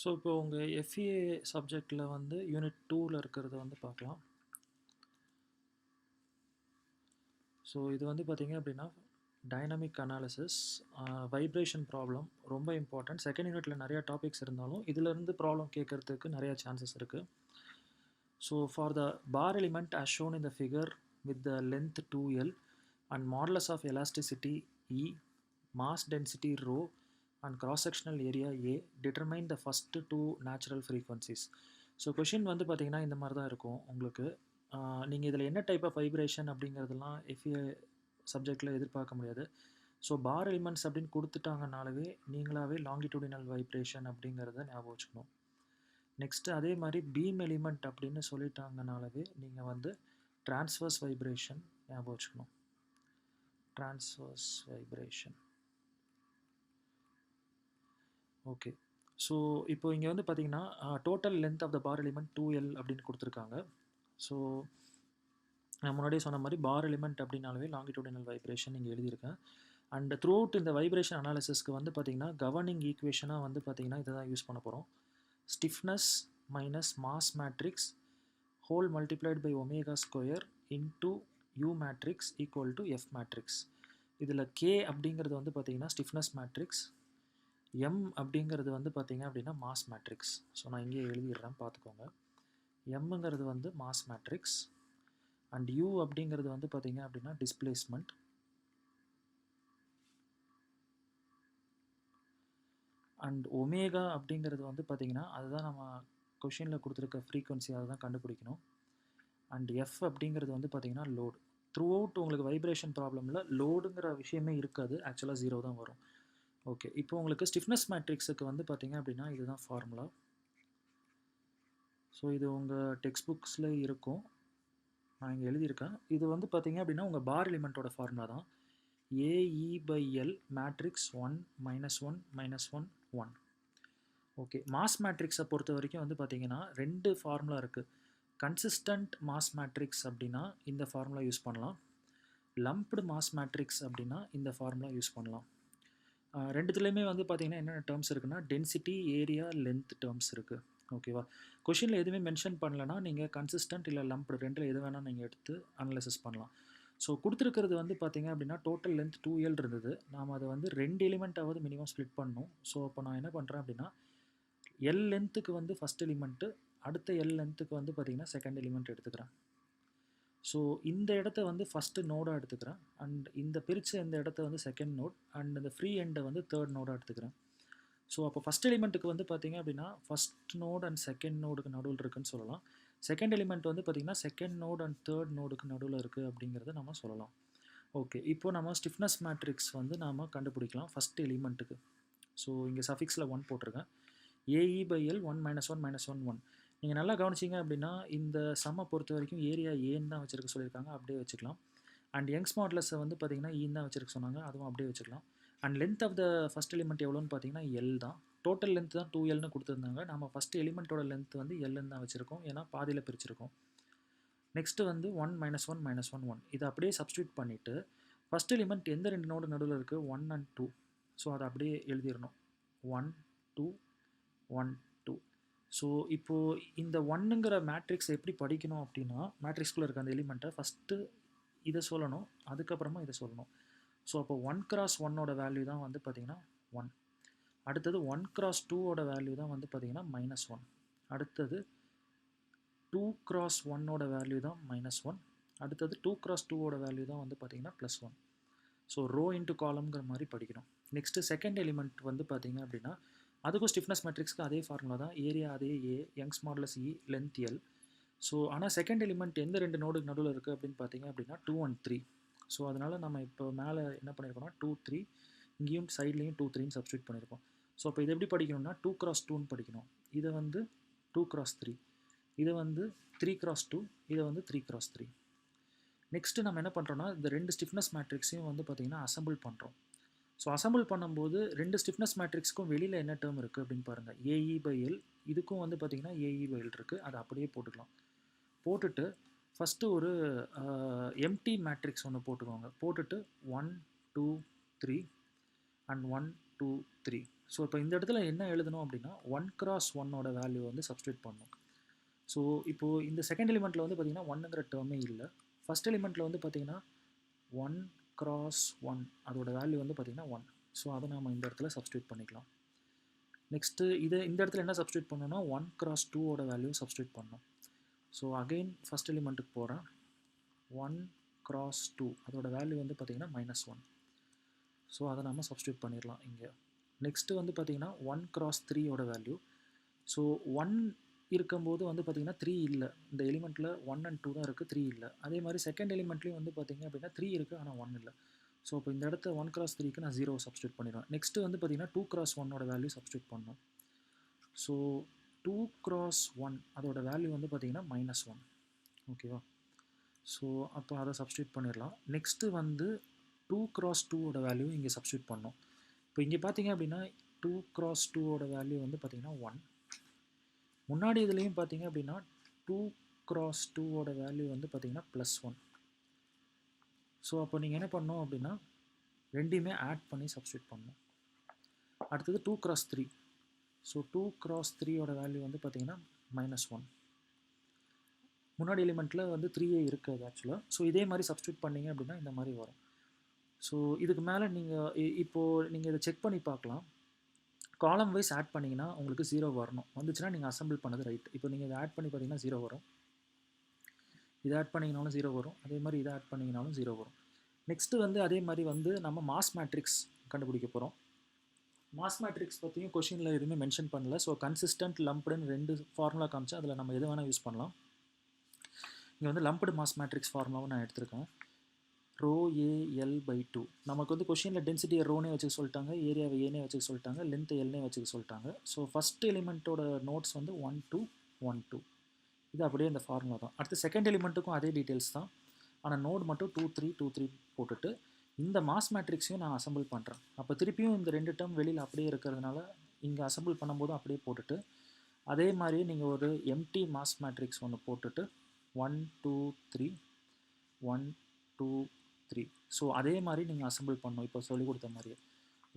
So இப்போ உங்கள் FEA சப்ஜெக்டில் வந்து யூனிட் 2ல் இருக்கிறத வந்து பார்க்கலாம். ஸோ இது வந்து பார்த்தீங்க அப்படின்னா டைனமிக் அனாலிசிஸ், வைப்ரேஷன் ப்ராப்ளம் ரொம்ப இம்பார்ட்டன்ட். செகண்ட் யூனிட்டில் நிறையா டாபிக்ஸ் இருந்தாலும் இதிலிருந்து ப்ராப்ளம் கேட்கறதுக்கு நிறையா சான்சஸ் இருக்குது. So for the bar element as shown in the figure with the length 2L and modulus of elasticity E, mass density rho and cross-sectional area A, determine the first two natural frequencies. So question வந்து பார்த்தீங்கன்னா இந்த மாதிரி தான் இருக்கும் உங்களுக்கு. நீங்கள் இதில் என்ன டைப் ஆஃப் வைப்ரேஷன் அப்படிங்கிறதெல்லாம் எஃப்ஏ சப்ஜெக்டில் எதிர்பார்க்க முடியாது. ஸோ பார் எலிமெண்ட்ஸ் அப்படின்னு கொடுத்துட்டாங்கனாலவே நீங்களாவே லாங்கிடியூடினல் வைப்ரேஷன் அப்படிங்கிறத ஞாபகம் வச்சுக்கணும். நெக்ஸ்ட்டு அதே மாதிரி பீம் எலிமெண்ட் அப்படின்னு சொல்லிட்டாங்கனாலவே நீங்கள் வந்து ட்ரான்ஸ்வர்ஸ் வைப்ரேஷன் ஞாபகம் வச்சுக்கணும். Transverse vibration. ஓகே. ஸோ இப்போ இங்கே வந்து பார்த்தீங்கன்னா total length of the bar element 2L அப்படின்னு கொடுத்துருக்காங்க. ஸோ நான் முன்னாடியே சொன்ன மாதிரி பார் எலிமெண்ட் அப்படின்னாலே லாங்கிடியூடினல் வைப்ரேஷன் இங்கே எழுதியிருக்கேன். அண்ட் த்ரூ அவுட் இந்த வைப்ரேஷன் அனாலிசிஸ்க்கு வந்து பார்த்தீங்கன்னா கவர்னிங் ஈக்குவேஷனாக வந்து பார்த்தீங்கன்னா இதை தான் யூஸ் பண்ண போகிறோம். Stiffness minus mass matrix whole multiplied by omega square into U matrix equal to F matrix. இதில் கே அப்படிங்கிறது வந்து பார்த்தீங்கன்னா ஸ்டிஃப்னஸ் மேட்ரிக்ஸ், எம் அப்படிங்கிறது வந்து பார்த்தீங்க அப்படின்னா மாஸ் மேட்ரிக்ஸ். ஸோ நான் இங்கே எழுதிடுறேன் பார்த்துக்கோங்க. எம்ங்கிறது வந்து மாஸ் மேட்ரிக்ஸ் அண்ட் யூ அப்படிங்கிறது வந்து பார்த்தீங்க அப்படின்னா டிஸ்பிளேஸ்மெண்ட், அண்ட் ஒமேகா அப்படிங்கிறது வந்து பார்த்தீங்கன்னா அதுதான் நம்ம கொஷினில் கொடுத்துருக்க ஃப்ரீக்வன்சி, அதை தான் கண்டுபிடிக்கணும். அண்ட் எஃப் அப்படிங்கிறது வந்து பார்த்தீங்கன்னா லோடு. த்ரூ அவுட் உங்களுக்கு வைப்ரேஷன் ப்ராப்ளமில் லோடுங்கிற விஷயமே இருக்காது, ஆக்சுவலாக 0 தான் வரும். ஓகே, இப்போ உங்களுக்கு ஸ்டிஃப்னஸ் மேட்ரிக்ஸுக்கு வந்து பார்த்தீங்க அப்படின்னா இதுதான் ஃபார்முலா. ஸோ இது உங்கள் டெக்ஸ்ட் புக்ஸில் இருக்கும், நான் இங்கே எழுதியிருக்கேன். இது வந்து பார்த்தீங்க அப்படின்னா உங்கள் பார் எலிமெண்ட்டோட ஃபார்முலா தான். AE/L matrix 1 -1 -1 1. ஓகே, மாஸ் மேட்ரிக்ஸை பொறுத்த வரைக்கும் வந்து பார்த்தீங்கன்னா 2 ஃபார்முலா இருக்குது. கன்சிஸ்டன்ட் மாஸ் மேட்ரிக்ஸ் அப்படின்னா இந்த ஃபார்முலா யூஸ் பண்ணலாம். லம்ப்டு மாஸ் மேட்ரிக்ஸ் அப்படின்னா இந்த ஃபார்முலா யூஸ் பண்ணலாம். ரெண்டுத்துலேயுமே வந்து பார்த்தீங்கன்னா என்னென்ன டேர்ம்ஸ் இருக்குன்னா டென்சிட்டி, ஏரியா, லென்த் டேர்ம்ஸ் இருக்குது. ஓகேவா? கொஷினில் எதுவுமே மென்ஷன் பண்ணலன்னா நீங்கள் கன்சிஸ்டன்ட் இல்லை லம்ப்டு ரெண்டில் எது வேணால் நீங்கள் எடுத்து அனலைசிஸ் பண்ணலாம். ஸோ கொடுத்துருக்கிறது வந்து பார்த்தீங்க அப்படின்னா டோட்டல் லென்த் 2L இருந்தது. நாம் அதை வந்து 2 எலிமெண்ட்டாவது மினிமம் ஸ்ப்ளிட் பண்ணணும். ஸோ அப்போ நான் என்ன பண்ணுறேன் அப்படின்னா எல் லென்த்துக்கு வந்து ஃபஸ்ட் எலிமெண்ட்டு, அடுத்த எல் லென்த்துக்கு வந்து பார்த்தீங்கன்னா செகண்ட் எலிமெண்ட் எடுத்துக்கிறேன். ஸோ இந்த இடத்த வந்து ஃபஸ்ட்டு நோடாக எடுத்துக்கிறேன் அண்ட் இந்த பிரித்த இந்த இடத்த வந்து செகண்ட் நோட் அண்ட் இந்த ஃப்ரீ எண்டை வந்து தேர்ட் நோடாக எடுத்துக்கிறேன். ஸோ அப்போ ஃபஸ்ட் எலிமெண்ட்டுக்கு வந்து பார்த்தீங்க அப்படின்னா ஃபஸ்ட் நோட் அண்ட் செகண்ட் நோடுக்கு நடுவில் இருக்குன்னு சொல்லலாம். செகண்ட் எலிமெண்ட் வந்து பார்த்திங்கன்னா செகண்ட் நோட் அண்ட் தேர்ட் நோடுக்கு நடுவில் இருக்குது அப்படிங்கிறத நம்ம சொல்லலாம். ஓகே, இப்போ நம்ம ஸ்டிஃப்னஸ் மேட்ரிக்ஸ் வந்து நாம் கண்டுபிடிக்கலாம் ஃபஸ்ட் எலிமெண்ட்டுக்கு. ஸோ இங்கே சஃபிக்ஸில் 1 போட்டிருக்கேன். AE/L 1 -1 -1 1. நீங்கள் நல்லா கவனிச்சிங்க அப்படின்னா இந்த சம்மை பொறுத்த வரைக்கும் ஏரியா ஏன்னு தான் வச்சுருக்க சொல்லியிருக்காங்க, அப்படியே வச்சுக்கலாம். அண்ட் யங்ஸ் மாடுலஸை வந்து பார்த்திங்கன்னா ஈன்னு தான் வச்சுருக்க சொன்னாங்க, அதுவும் அப்படியே வச்சுக்கலாம். And length of the first element எவ்வளோன்னு பார்த்தீங்கன்னா எல் தான். டோட்டல் லென்த் தான் 2Lன்னு கொடுத்துருந்தாங்க. நம்ம ஃபஸ்ட் எலிமெண்ட்டோட லென்த் வந்து எல்ன்னு தான் வச்சுருக்கோம், ஏன்னா பாதியில் பிரிச்சிருக்கோம். நெக்ஸ்ட்டு வந்து 1 -1 -1 1. இதை அப்படியே சப்ஸ்டியூட் பண்ணிவிட்டு ஃபஸ்ட் எலிமெண்ட் எந்த 2 நோடு நடுவில் இருக்குது 1 and 2. ஸோ அதை அப்படியே எழுதிடணும் 1 2 1 2. ஸோ இப்போது இந்த 1ங்கிற மேட்ரிக்ஸ் எப்படி படிக்கணும் அப்படின்னா மேட்ரிக்ஸ்குள்ளே இருக்க அந்த எலிமெண்ட்டை ஃபஸ்ட்டு இதை சொல்லணும், அதுக்கப்புறமா இதை சொல்லணும். ஸோ அப்போ 1 × 1ஓட வேல்யூ தான் வந்து பார்த்திங்கன்னா 1. அடுத்தது 1 × 2ஓட வேல்யூ தான் வந்து பார்த்திங்கன்னா -1. அடுத்தது 2 × 1ஓட வேல்யூ தான் -1. அடுத்தது 2 × 2ஓட வேல்யூ தான் வந்து பார்த்திங்கன்னா +1. ஸோ ரோ இன்ட்டு காலம்ங்கிற மாதிரி படிக்கணும். நெக்ஸ்ட்டு செகண்ட் எலிமெண்ட் வந்து பார்த்திங்க அப்படின்னா அதுக்கும் ஸ்டிஃப்னஸ் மேட்ரிக்ஸ்க்கு அதே ஃபார்முலா தான். ஏரியா அதே ஏ, யங்ஸ் மாடுலஸ் இ, லென்த் எல். ஸோ ஆனால் செகண்ட் எலிமெண்ட் எந்த 2 நோடுக்கு நடுவில் இருக்குது அப்படின்னு பார்த்தீங்க அப்படின்னா 2 and 3. ஸோ அதனால் நம்ம இப்போ மேலே என்ன பண்ணியிருக்கோம்னா 2 3, இங்கேயும் சைட்லேயும் 2 3ன்னு சப்ஸ்டியூட் பண்ணியிருக்கோம். ஸோ அப்போ இது எப்படி படிக்கணும்னா 2 × 2ன்னு படிக்கணும். இதை வந்து 2 × 3, இதை வந்து 3 × 2, இதை வந்து 3 × 3. நெக்ஸ்ட்டு நம்ம என்ன பண்ணுறோன்னா இந்த 2 ஸ்டிஃப்னஸ் மேட்ரிக்ஸையும் வந்து பார்த்திங்கன்னா அசம்பிள் பண்ணுறோம். ஸோ அசம்பிள் பண்ணும்போது 2 ஸ்டிஃப்னஸ் மேட்ரிக்ஸ்க்கும் வெளியில் என்ன டேர்ம் இருக்குது அப்படின்னு பாருங்கள். AE/L, இதுக்கும் வந்து பார்த்திங்கன்னா AE/L இருக்குது, அதை அப்படியே போட்டுக்கலாம். போட்டுட்டு ஃபஸ்ட்டு ஒரு எம்டி மேட்ரிக்ஸ் ஒன்று போட்டுக்கோங்க. போட்டுட்டு 1 2 3 அண்ட் 1 2 3. ஸோ இப்போ இந்த இடத்துல என்ன எழுதணும் அப்படின்னா 1 cross 1ஓட வேல்யூ வந்து சப்ஸ்டியூட் பண்ணணும். ஸோ இப்போது இந்த செகண்ட் எலிமெண்ட்டில் வந்து பார்த்தீங்கன்னா 1ங்கிற டேர்மே இல்லை. ஃபஸ்ட் எலிமெண்ட்டில் வந்து பார்த்தீங்கன்னா 1 cross 1 அதோட வேல்யூ வந்து பார்த்தீங்கன்னா 1. ஸோ அதை நம்ம இந்த இடத்துல சப்ஸ்டியூட் பண்ணிக்கலாம். நெக்ஸ்ட்டு இந்த இடத்துல என்ன சப்ஸ்டியூட் பண்ணணும்னா 1 cross 2ஓட வேல்யூ சப்ஸ்டியூட் பண்ணணும். ஸோ அகெயின் ஃபஸ்ட் எலிமெண்ட்டுக்கு போகிறேன். 1 cross 2 அதோட வேல்யூ வந்து பார்த்தீங்கன்னா -1. ஸோ அதை நம்ம சப்ஸ்டியூட் பண்ணிடலாம் இங்கே. நெக்ஸ்ட்டு வந்து பார்த்தீங்கன்னா 1 cross 3ஓட வேல்யூ. ஸோ 1 இருக்கும்போது வந்து பார்த்தீங்கன்னா 3 இல்லை. இந்த எலிமெண்ட்டில் 1 and 2 தான் இருக்குது, 3 இல்லை. அதே மாதிரி செகண்ட் எலிமெண்ட்லேயும் வந்து பார்த்தீங்க அப்படின்னா 3 இருக்குது, ஆனால் 1 இல்லை. ஸோ இப்போ இந்த இடத்த 1 cross 3க்கு நான் 0 சப்ஸ்டியூட் பண்ணிடுவேன். நெக்ஸ்ட்டு வந்து பார்த்தீங்கன்னா 2 cross 1ஓட வேல்யூ சப்ஸ்டியூட் பண்ணணும். ஸோ 2 cross 1 அதோட வேல்யூ வந்து பார்த்தீங்கன்னா -1. ஓகேவா? ஸோ அப்போ அதை சப்ஸ்டியூட் பண்ணிடலாம். நெக்ஸ்ட்டு வந்து 2 cross 2ஓட வேல்யூ இங்கே சப்ஸ்டியூட் பண்ணோம். இப்போ இங்கே பார்த்தீங்க அப்படின்னா 2 cross 2ஓட வேல்யூ வந்து பார்த்தீங்கன்னா 1. முன்னாடி இதுலேயும் பார்த்தீங்க அப்படின்னா 2 cross 2ஓட வேல்யூ வந்து பார்த்தீங்கன்னா +1. ஸோ அப்போ நீங்கள் என்ன பண்ணணும் அப்படின்னா ரெண்டையுமே ஆட் பண்ணி சப்ஸ்டியூட் பண்ணணும். அடுத்தது 2 cross 3. ஸோ 2 cross 3ஓட வேல்யூ வந்து பார்த்தீங்கன்னா -1. முன்னாடி எலிமெண்ட்டில் வந்து 3A இருக்குது ஆக்சுவலாக. ஸோ இதே மாதிரி சப்ஸ்டியூட் பண்ணிங்க அப்படின்னா இந்த மாதிரி வரும். ஸோ இதுக்கு மேலே நீங்கள் இப்போது நீங்கள் இதை செக் பண்ணி பார்க்கலாம். காலம் வைஸ் ஆட் பண்ணிங்கன்னா உங்களுக்கு 0 வரணும். வந்துச்சுன்னா நீங்கள் அசம்பிள் பண்ணது ரைட். இப்போ நீங்கள் இதை ஆட் பண்ணி பார்த்தீங்கன்னா 0 வரும். இதை ஆட் பண்ணிங்கனாலும் 0 வரும். அதே மாதிரி இதை ஆட் பண்ணிங்கனாலும் 0 வரும். நெக்ஸ்ட்டு வந்து அதே மாதிரி வந்து நம்ம மாஸ் மேட்ரிக்ஸ் கண்டுபிடிக்க போகிறோம். மாஸ் மேட்ரிக்ஸ் பற்றியும் கொஷினில் எதுவுமே மென்ஷன் பண்ணல. ஸோ கன்சிஸ்டன்ட், லம்ப்டுன்னு 2 ஃபார்முலா காமிச்சு அதில் நம்ம எது வேணால் யூஸ் பண்ணலாம். இங்கே வந்து லம்ப்டு மாஸ் மேட்ரிக்ஸ் ஃபார்முலாவும் நான் எடுத்திருக்கேன். ρAL/2. நமக்கு வந்து கொஷினில் டென்சிட்டியை ரோனே வச்சுக்க சொல்லிட்டாங்க, ஏரியாவை ஏனே வச்சுக்க சொல்லிட்டாங்க, லென்த்தை எல்னே வச்சுக்க சொல்லிட்டாங்க. ஸோ ஃபஸ்ட் எலிமெண்ட்டோட நோட்ஸ் வந்து 1 2 1 2. இது அப்படியே இந்த ஃபார்முலா தான். அடுத்து செகண்ட் எலிமெண்ட்டுக்கும் அதே டீட்டெயில்ஸ் தான். ஆனால் நோட் மட்டும் 2 3 2 3 போட்டுட்டு இந்த மாஸ் மேட்ரிக்ஸையும் நான் அசம்பிள் பண்ணுறேன். அப்போ திருப்பியும் இந்த 2 டேர்ம் வெளியில் அப்படியே இருக்கிறதுனால இங்கே அசம்பிள் பண்ணும்போதும் அப்படியே போட்டுட்டு அதே மாதிரியே நீங்கள் ஒரு எம்டி மாஸ் மேட்ரிக்ஸ் ஒன்று போட்டுட்டு 1 2 3 1 2 3. ஸோ அதே மாதிரி நீங்கள் அசம்பிள் பண்ணணும் இப்போ சொல்லிக் கொடுத்த மாதிரியே.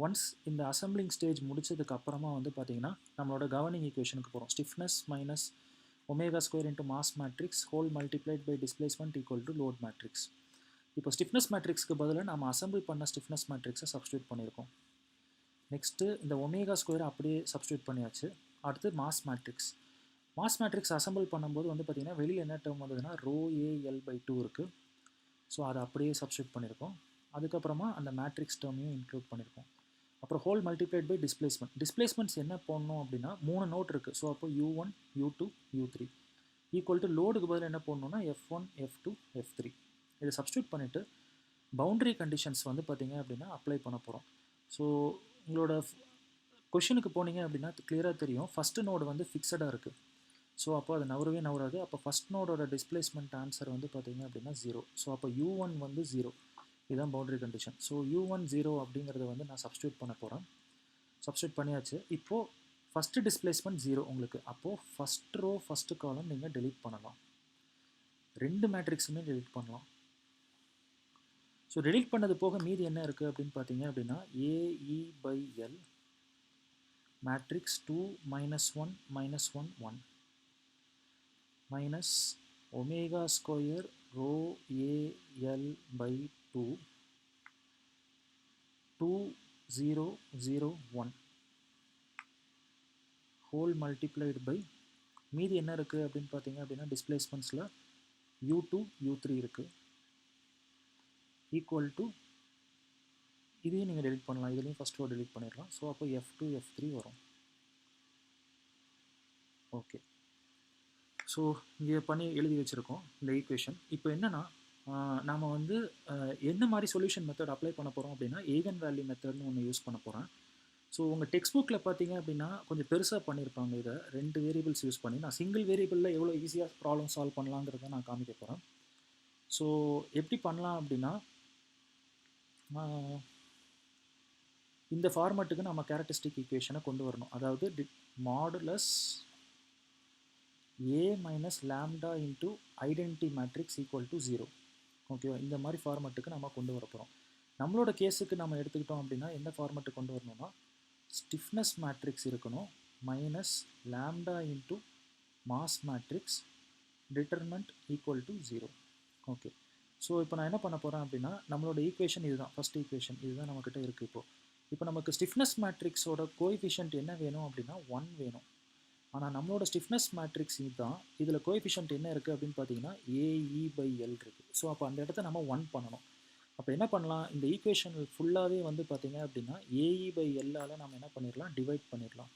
ஒன்ஸ் இந்த அசம்பிளிங் ஸ்டேஜ் முடிச்சதுக்கு அப்புறமா வந்து பார்த்தீங்கன்னா நம்மளோட கவர்னிங் ஈக்குவேஷனுக்கு போகிறோம். Stiffness minus omega square into mass matrix whole multiplied by displacement equal to load matrix. இப்போ ஸ்டிஃப்னஸ் மேட்ரிக்ஸ்க்கு பதிலாக நம்ம அசம்பிள் பண்ண ஸ்டிஃப்னஸ் மேட்ரிக்ஸை சப்ஸ்டியூட் பண்ணியிருக்கோம். நெக்ஸ்ட்டு இந்த ஒமேகா ஸ்கொயர் அப்படியே சப்ஸ்டியூட் பண்ணியாச்சு. அடுத்து mass matrix. Mass matrix assemble பண்ணும்போது வந்து பார்த்திங்கன்னா வெளியில் என்ன டேர்ம் வந்ததுன்னா ρAL/2 இருக்குது. ஸோ அதை அப்படியே சப்ஸ்டியூட் பண்ணியிருக்கோம். அதுக்கப்புறமா அந்த மேட்ரிக்ஸ் டேர்மையும் இன்க்ளூட் பண்ணியிருக்கோம். அப்புறம் whole multiplied by displacement. Displacements என்ன போடணும் அப்படின்னா 3 நோட் இருக்குது. ஸோ அப்போ U1 U2 U3 equal to லோடுக்கு பதில் என்ன போடணுன்னா F1 F2 F3. இதை சப்ஸ்டியூட் பண்ணிவிட்டு பவுண்டரி கண்டிஷன்ஸ் வந்து பார்த்திங்க அப்படின்னா அப்ளை பண்ண போகிறோம். ஸோ உங்களோட கொஷினுக்கு போனீங்க அப்படின்னா கிளியராக தெரியும். ஃபஸ்ட்டு நோடு வந்து ஃபிக்ஸடாக இருக்குது. ஸோ அப்போ அது நவராது. அப்போ ஃபஸ்ட் நோடோட டிஸ்பிளேஸ்மெண்ட் ஆன்சர் வந்து பார்த்திங்க அப்படின்னா 0. ஸோ அப்போ U1 வந்து 0. இதுதான் பவுண்டரி கண்டிஷன். ஸோ U1 0 அப்படிங்கிறத வந்து நான் சப்ஸ்டியூட் பண்ண போகிறேன். சப்ஸ்டியூட் பண்ணியாச்சு. இப்போது ஃபஸ்ட்டு டிஸ்பிளேஸ்மெண்ட் 0 உங்களுக்கு. அப்போது ஃபஸ்ட் ரோ ஃபஸ்ட்டு காலம் நீங்கள் டெலீட் பண்ணலாம். 2 மேட்ரிக்ஸுமே டெலீட் பண்ணலாம். ஸோ டெலீட் பண்ணது போக மீதி என்ன இருக்குது அப்படின்னு பார்த்தீங்க அப்படின்னா AE/L matrix 2 -1 -1 1 minus omega square ρAL/2 2 0 0 1 whole multiplied by மீதி என்ன இருக்குது அப்படின்னு பார்த்தீங்க அப்படின்னா டிஸ்பிளேஸ்மெண்ட்ஸில் U2 U3 இருக்குது ஈக்குவல் டு இதையும் நீங்கள் டெலிட் பண்ணலாம். இதுலேயும் ஃபஸ்ட் ரோ டெலிட் பண்ணிடலாம். ஸோ அப்போ F2 F3 வரும். ஓகே. ஸோ இங்கே பண்ணி எழுதி வச்சுருக்கோம் இந்த ஈக்குவேஷன். இப்போ என்னென்னா நாம் வந்து என்ன மாதிரி சொல்யூஷன் மெத்தட் அப்ளை பண்ண போகிறோம் அப்படின்னா ஈகன் வேல்யூ மெத்தட்னு ஒன்று யூஸ் பண்ண போகிறேன். ஸோ உங்கள் டெக்ஸ்ட் புக்கில் பார்த்தீங்க அப்படின்னா கொஞ்சம் பெருசாக பண்ணியிருப்பாங்க. இதை 2 வேரியபிள்ஸ் யூஸ் பண்ணி நான் சிங்கிள் வேரியபிளில் எவ்வளோ ஈஸியாக ப்ராப்ளம் சால்வ் பண்ணலாங்கிறத நான் காமிக்க போகிறேன். ஸோ எப்படி பண்ணலாம் அப்படின்னா இந்த ஃபார்மேட்டுக்கு நம்ம கேரக்டரிஸ்டிக் ஈக்குவேஷனை கொண்டு வரணும். அதாவது modulus A minus lambda into identity matrix equal to 0. ஓகேவா? இந்த மாதிரி ஃபார்மேட்டுக்கு நம்ம கொண்டு வர போகிறோம். நம்மளோட கேஸுக்கு நம்ம எடுத்துக்கிட்டோம் அப்படின்னா என்ன ஃபார்மேட்டு கொண்டு வரணும்னா ஸ்டிஃப்னஸ் மேட்ரிக்ஸ் இருக்கணும் minus lambda into mass matrix determinant equal to 0. Okay, so இப்போ நான் என்ன பண்ண போகிறேன் அப்படின்னா நம்மளோட ஈக்குவேஷன் இதுதான், ஃபஸ்ட் ஈக்குவேஷன் இதுதான் நம்மக்கிட்ட இருக்குது. இப்போ நமக்கு ஸ்டிஃப்னஸ் மேட்ரிக்ஸோட கோஎஃபிஷியன்ட் என்ன வேணும் அப்படின்னா 1 வேணும். ஆனால் நம்மளோட ஸ்டிஃப்னஸ் மேட்ரிக்ஸ் இதுதான், இதில் கோஎஃபிஷியன்ட் என்ன இருக்குது அப்படின்னு பார்த்தீங்கன்னா AE/L இருக்குது. ஸோ அப்போ அந்த இடத்த நம்ம 1 பண்ணணும். அப்போ என்ன பண்ணலாம், இந்த ஈக்குவேஷன் ஃபுல்லாகவே வந்து பார்த்தீங்க அப்படின்னா AE/L நம்ம என்ன பண்ணிடலாம், டிவைட் பண்ணிடலாம்.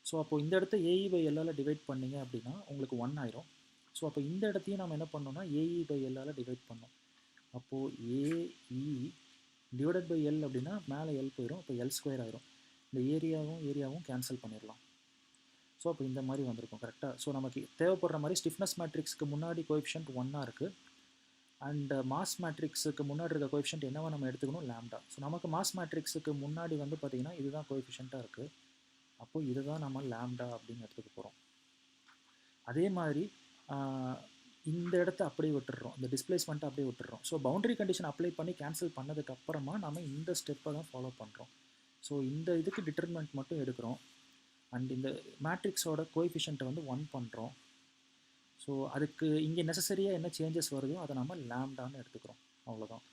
ஸோ அப்போது இந்த இடத்த AE/L டிவைட் பண்ணிங்க அப்படின்னா உங்களுக்கு 1 ஆயிரும். ஸோ அப்போ இந்த இடத்தையும் நம்ம என்ன பண்ணோம்னா AE/L டிவைட் பண்ணோம். அப்போது AE டிவைடட் பை L அப்படின்னா மேலே L போயிடும், இப்போ L² ஆயிரும். இந்த ஏரியாவும் கேன்சல் பண்ணிடலாம். ஸோ அப்போ இந்த மாதிரி வந்திருக்கும் கரெக்டாக. ஸோ நமக்கு தேவைப்படுற மாதிரி ஸ்டிஃப்னஸ் மேட்ரிக்ஸ்க்கு முன்னாடி கோஎஃபிஷியன்ட் 1 இருக்குது, அண்ட் மாஸ் மேட்ரிக்ஸுக்கு முன்னாடி இருக்க கோஎஃபிஷியன்ட் என்னவா நம்ம எடுத்துக்கணும், லேம்டா. ஸோ நமக்கு மாஸ் மேட்ரிக்ஸுக்கு முன்னாடி வந்து பார்த்திங்கன்னா இதுதான் கோஎஃபிஷியண்ட்டாக இருக்குது. அப்போது இதுதான் நம்ம லேம்டா அப்படின்னு எடுத்துக்க போகிறோம். அதே மாதிரி இந்த இடத்த அப்படியே விட்டுடுறோம், இந்த டிஸ்பிளேஸ்மெண்ட்டை அப்படியே விட்டுடுறோம். ஸோ பவுண்டரி கண்டிஷன் அப்ளை பண்ணி கேன்சல் பண்ணதுக்கப்புறமா நம்ம இந்த ஸ்டெப்பை தான் ஃபாலோ பண்ணுறோம். ஸோ இந்த இதுக்கு டிட்டர்மெண்ட் மட்டும் எடுக்கிறோம், அண்ட் இந்த மேட்ரிக்ஸோட கோஎஃபிஷியண்ட்டை வந்து 1 பண்ணுறோம். ஸோ அதுக்கு இங்கே நெசசரியாக என்ன சேஞ்சஸ் வருதோ அதை நம்ம லேம்டான்னு எடுத்துக்கிறோம், அவ்வளோதான்.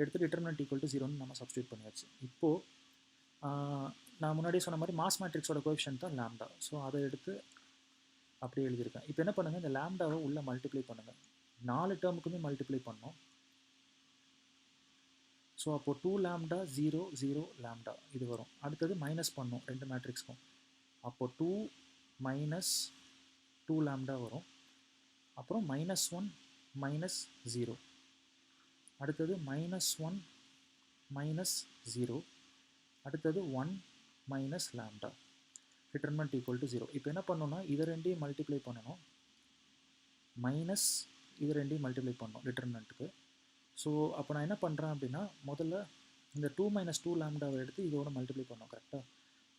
எடுத்து டிட்டர்மினன்ட் ஈக்குவல் டு 0ன்னு நம்ம சப்ஸ்டியூட் பண்ணியாச்சு. இப்போது நான் முன்னாடியே சொன்ன மாதிரி மாஸ் மேட்ரிக்ஸோட கோஎஃபிஷியன்ட் தான் லேம்டா. ஸோ அதை எடுத்து அப்படியே எழுதியிருக்கேன். இப்போ என்ன பண்ணுங்கள், இந்த லேம்டாவை உள்ளே மல்டிப்ளை பண்ணுங்கள், 4 டேர்முக்குமே மல்டிப்ளை பண்ணோம். ஸோ அப்போது 2 லேம்டா 0 0 லேம்டா இது வரும். அடுத்தது மைனஸ் பண்ணோம் ரெண்டு மேட்ரிக்ஸ்க்கும், அப்போது 2 மைனஸ் 2 லேம்டா வரும். அப்புறம் -1 -0, அடுத்தது -1 -0, அடுத்தது 1 minus lambda, determinant equal to 0. இப்போ என்ன பண்ணணும்னா இதை ரெண்டையும் மல்டிப்ளை பண்ணணும், மைனஸ் இது ரெண்டையும் மல்டிப்ளை பண்ணணும் டிட்டர்மெண்ட்டுக்கு. ஸோ அப்போ நான் என்ன பண்ணுறேன் அப்படின்னா முதல்ல இந்த 2 - 2 லேம்டாவை எடுத்து இதோட மல்டிப்ளை பண்ணோம் கரெக்டாக.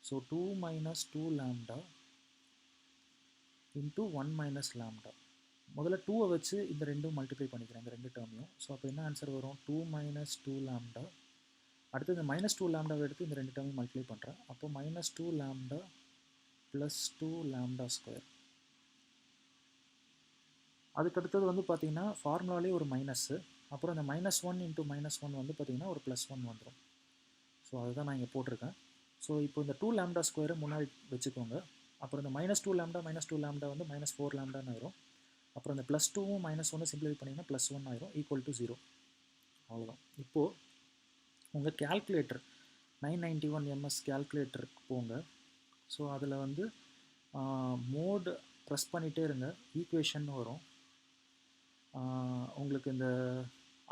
So 2 - 2 lambda into 1 minus lambda. முதல்ல 2வை வச்சு இந்த ரெண்டும் மல்டிப்ளை பண்ணிக்கிறேன், இந்த ரெண்டு டேர்மையும். ஸோ அப்போ என்ன ஆன்சர் வரும், 2 - 2 லேம்டா. அடுத்து இந்த -2 லேம்டாவை எடுத்து இந்த ரெண்டு டேர்மையும் மல்டிப்ளை பண்ணுறேன். அப்போ -2 லேம்டா ப்ளஸ் 2 லேம்டா ஸ்கொயர். அதுக்கடுத்தது வந்து பார்த்தீங்கன்னா ஃபார்முலாலே ஒரு மைனஸ்ஸு, அப்புறம் இந்த -1 இன்ட்டு -1 வந்து பார்த்தீங்கன்னா ஒரு +1 வந்துடும். ஸோ அதுதான் நான் இங்கே போட்டிருக்கேன். ஸோ இப்போ இந்த 2 லேம்டா ஸ்கொயரை முன்னாடி வச்சுக்கோங்க. அப்புறம் இந்த -2 லேம்டா -2 லேம்டா வந்து -4 லேம்டான்னு ஆயிரும். அப்புறம் இந்த +2வும் -1 சிம்பிளிஃபை பண்ணிங்கன்னா +1 ஆயிரும், ஈக்குவல் டு 0. அவ்வளோதான். இப்போது உங்கள் கேல்குலேட்டர் 991 MS கேல்குலேட்டருக்கு போங்க. ஸோ அதில் வந்து மோட் ப்ரெஸ் பண்ணிகிட்டே இருங்க, ஈக்குவேஷன் வரும். உங்களுக்கு இந்த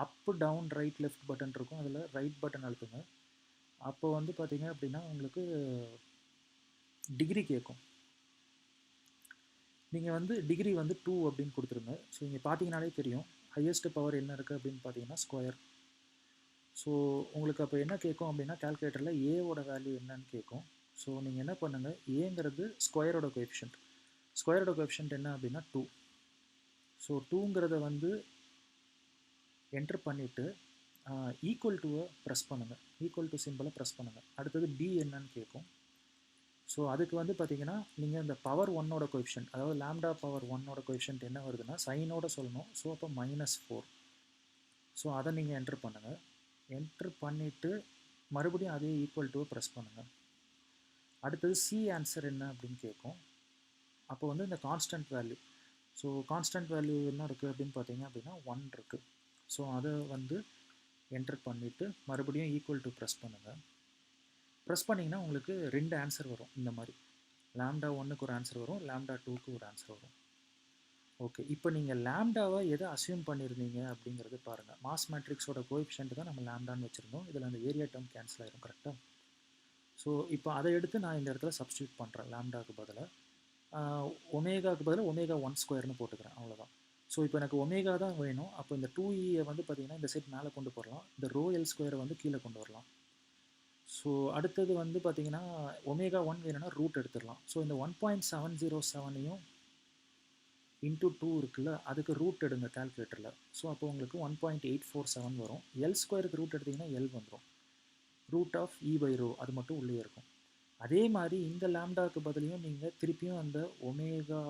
up down right left button இருக்கும், அதில் ரைட் பட்டன் அழுத்துங்க. அப்போ வந்து பார்த்தீங்க அப்படின்னா உங்களுக்கு டிகிரி கேட்கும். நீங்கள் வந்து டிகிரி வந்து 2 அப்படின்னு கொடுத்துருங்க. ஸோ இங்கே பார்த்தீங்கனாலே தெரியும் ஹையஸ்ட் பவர் என்ன இருக்குது அப்படின்னு பார்த்தீங்கன்னா ஸ்கொயர். ஸோ உங்களுக்கு அப்போ என்ன கேட்கும் அப்படின்னா கேல்குலேட்டரில் ஏவோட வேல்யூ என்னன்னு கேட்கும். ஸோ நீங்கள் என்ன பண்ணுங்கள், ஏங்கிறது ஸ்கொயரோட கோஎஃபிஷியன்ட், ஸ்கொயரோட கோஎஃபிஷியன்ட் என்ன அப்படின்னா 2. ஸோ 2ங்கிறத வந்து என்டர் பண்ணிவிட்டு ஈக்குவல் டுவை ப்ரெஸ் பண்ணுங்கள், ஈக்குவல் டு சிம்பிளை ப்ரெஸ் பண்ணுங்கள். அடுத்தது பி என்னன்னு கேட்கும். ஸோ அதுக்கு வந்து பார்த்தீங்கன்னா நீங்கள் இந்த பவர் 1ஓட கோஎஃபிஷியன்ட், அதாவது லேம்டா பவர் 1ஓட கோஎஃபிஷியன்ட் என்ன வருதுன்னா சைனோட சொல்லணும். ஸோ அப்போ -4. ஸோ அதை நீங்கள் என்டர் பண்ணுங்கள். என்டர் பண்ணிவிட்டு மறுபடியும் அதே ஈக்குவல் டுவை ப்ரெஸ் பண்ணுங்கள். அடுத்தது சி ஆன்சர் என்ன அப்படின்னு கேட்கும். அப்போ வந்து இந்த constant value, so constant value என்ன இருக்குது அப்படின்னு பார்த்தீங்க அப்படின்னா 1 இருக்குது. ஸோ அதை வந்து என்டர் பண்ணிவிட்டு மறுபடியும் ஈக்குவல் டு ப்ரெஸ் பண்ணுங்கள். ப்ரெஸ் பண்ணிங்கன்னா உங்களுக்கு 2 ஆன்சர் வரும். இந்த மாதிரி லேம்டா 1க்கு ஒரு ஆன்சர் வரும், லேம்டா 2க்கு ஒரு ஆன்சர் வரும். ஓகே, இப்போ நீங்கள் லேம்டாவை எதை அசியூம் பண்ணியிருந்தீங்க அப்படிங்கிறது பாருங்கள். மாஸ் மேட்ரிக்ஸோட கோஎஃபிஷியன்ட் தான் நம்ம லேம்டான்னு வச்சுருந்தோம், இதில் அந்த ஏரியா டேர்ம் கேன்சல் ஆகிரும் கரெக்டாக. ஸோ இப்போ அதை எடுத்து நான் இந்த இடத்துல சப்ஸ்டியூட் பண்ணுறேன், லேம்டாவுக்கு பதிலாக ஒமேகாவுக்கு பதிலாக ω1² போட்டுக்கிறேன், அவ்வளோதான். ஸோ இப்போ எனக்கு ஒமேகா தான் வேணும். அப்போ இந்த 2E வந்து பார்த்திங்கன்னா இந்த செட் மேலே கொண்டு போடலாம், இந்த ρL² வந்து கீழே கொண்டு வரலாம். ஸோ அடுத்தது வந்து பார்த்திங்கன்னா ω1 வேணும்னா ரூட் எடுத்துடலாம். ஸோ இந்த 1.707ஐயும் இன்ட்டு 2 இருக்குல்ல, அதுக்கு ரூட் எடுங்க கேல்குலேட்டரில். ஸோ அப்போ உங்களுக்கு 1.847 வரும். L² ரூட் எடுத்திங்கன்னா L வந்துடும், ரூட் ஆஃப் E/ρ அது மட்டும் உள்ளே இருக்கும். அதே மாதிரி இந்த லாம்டாக்கு பதிலையும் நீங்கள் திருப்பியும் அந்த omega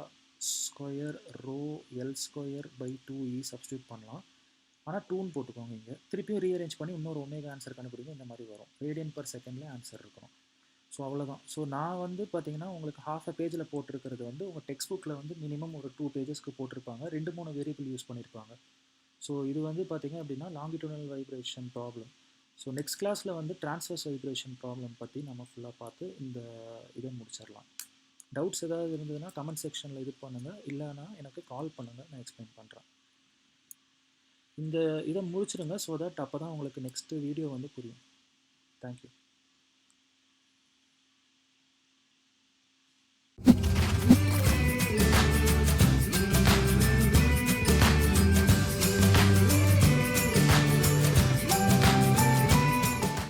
square rho L square by 2e substitute பண்ணலாம். ஆனால் 2ன்னு போட்டுக்கோங்க. இங்கே திருப்பியும் ரீஅரேஞ்ச் பண்ணி இன்னொரு ஒமேகா ஆன்சர் கண்டுபிடிங்க. இந்த மாதிரி வரும். ரேடியன் பர் செகண்ட்லேயே ஆன்சர் இருக்கணும். ஸோ அவ்வளோதான். ஸோ நான் வந்து பார்த்தீங்கன்னா உங்களுக்கு ஹாஃப் அ பேஜில் போட்டிருக்கிறது வந்து உங்கள் டெக்ஸ்ட் புக்கில் வந்து மினிமம் ஒரு 2 பேஜஸ்க்கு போட்டிருப்பாங்க. 2-3 வேரியபிள் யூஸ் பண்ணியிருப்பாங்க. ஸோ இது வந்து பார்த்தீங்க அப்படின்னா longitudinal vibration problem. So next கிளாஸில் வந்து ட்ரான்ஸ்வர்ஸ் வைப்ரேஷன் ப்ராப்ளம் பற்றி நம்ம ஃபுல்லாக பார்த்து இந்த இதை முடிச்சிடலாம். டவுட்ஸ் ஏதாவது இருந்ததுன்னா கமெண்ட் செக்ஷனில் இது பண்ணுங்கள். இல்லைன்னா எனக்கு கால் பண்ணுங்கள், நான் எக்ஸ்பிளைன் பண்ணுறேன். இந்த இதை முடிச்சிடுங்க. ஸோ தட் அப்போ தான் உங்களுக்கு நெக்ஸ்ட்டு வீடியோ வந்து புரியும். தேங்க்யூ.